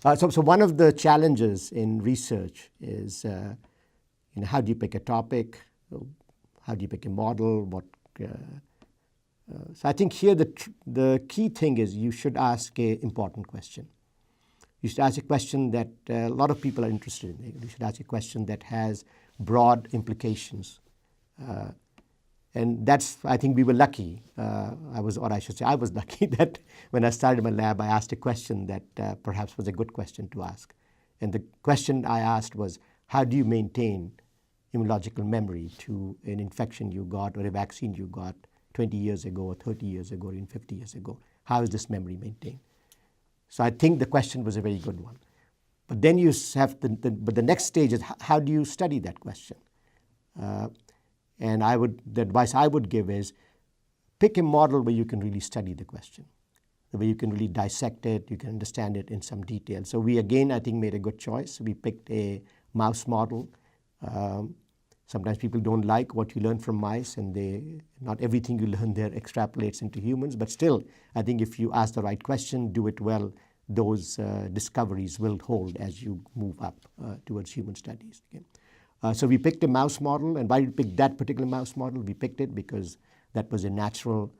So one of the challenges in research is, how do you pick a topic? How do you pick a model? So I think here the key thing is you should ask an important question. You should ask a question that a lot of people are interested in. You should ask a question that has broad implications. And that's, I think we were lucky. I was lucky that when I started my lab, I asked a question that perhaps was a good question to ask. And the question I asked was, how do you maintain immunological memory to an infection you got or a vaccine you got 20 years ago or 30 years ago or even 50 years ago? How is this memory maintained? So I think the question was a very good one. But then you have but the next stage is, how do you study that question? And the advice I would give is, pick a model where you can really study the question, where you can really dissect it, you can understand it in some detail. So we, again, I think made a good choice. We picked a mouse model. Sometimes people don't like what you learn from mice, and not everything you learn there extrapolates into humans. But still, I think if you ask the right question, do it well, those discoveries will hold as you move up towards human studies. Okay? So we picked a mouse model. And why did we pick that particular mouse model? We picked it because that was a natural,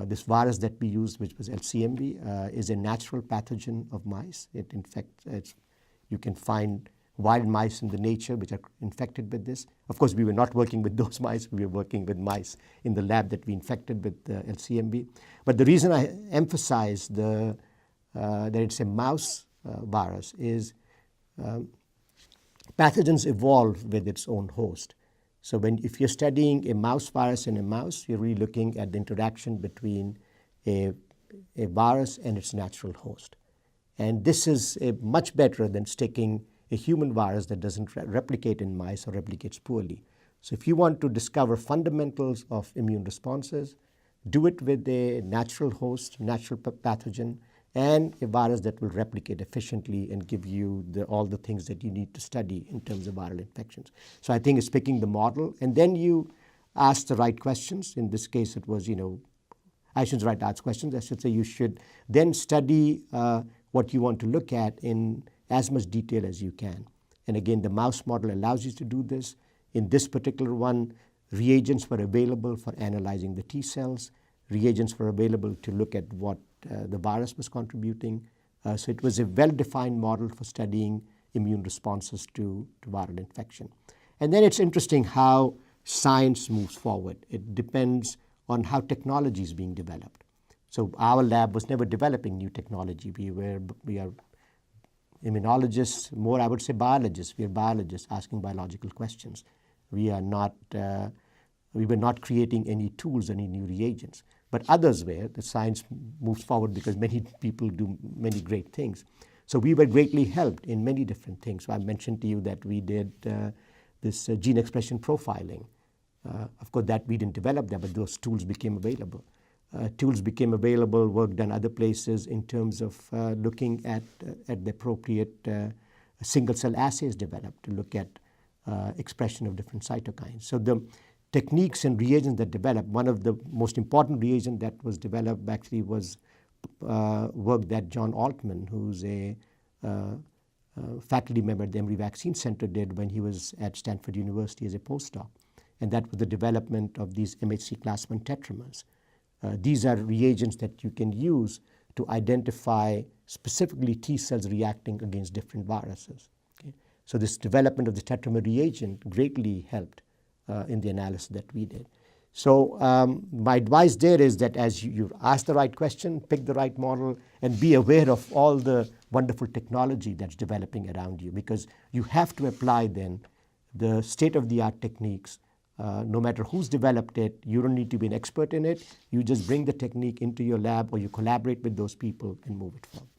this virus that we used, which was LCMV, is a natural pathogen of mice. It infects, you can find wild mice in the nature which are infected with this. Of course, we were not working with those mice. We were working with mice in the lab that we infected with LCMV. But the reason I emphasize that it's a mouse virus is pathogens evolve with its own host. So if you're studying a mouse virus in a mouse, you're really looking at the interaction between a virus and its natural host. And this is much better than sticking a human virus that doesn't replicate in mice or replicates poorly. So if you want to discover fundamentals of immune responses, do it with a natural host, natural pathogen, and a virus that will replicate efficiently and give you all the things that you need to study in terms of viral infections. So I think it's picking the model, and then you ask the right questions. In this case, it was, I shouldn't ask questions. I should say you should then study what you want to look at in as much detail as you can. And again, the mouse model allows you to do this. In this particular one, reagents were available for analyzing the T cells. Reagents were available to look at what the virus was contributing. So it was a well-defined model for studying immune responses to viral infection. And then it's interesting how science moves forward. It depends on how technology is being developed. So our lab was never developing new technology. We are immunologists, more I would say biologists. We are biologists asking biological questions. We were not creating any tools, any new reagents. But others were. The science moves forward because many people do many great things. So we were greatly helped in many different things. So I mentioned to you that we did this gene expression profiling. Of course, that we didn't develop that, but those tools became available. Work done other places in terms of looking at the appropriate single-cell assays developed to look at expression of different cytokines. So the techniques and reagents that developed, one of the most important reagent that was developed actually was work that John Altman, who's a faculty member at the Emory Vaccine Center, did when he was at Stanford University as a postdoc. And that was the development of these MHC class I tetramers. These are reagents that you can use to identify specifically T cells reacting against different viruses. Okay? So this development of the tetramer reagent greatly helped in the analysis that we did. So my advice there is that as you ask the right question, pick the right model, and be aware of all the wonderful technology that's developing around you, because you have to apply then the state-of-the-art techniques. No matter who's developed it, you don't need to be an expert in it. You just bring the technique into your lab, or you collaborate with those people and move it forward.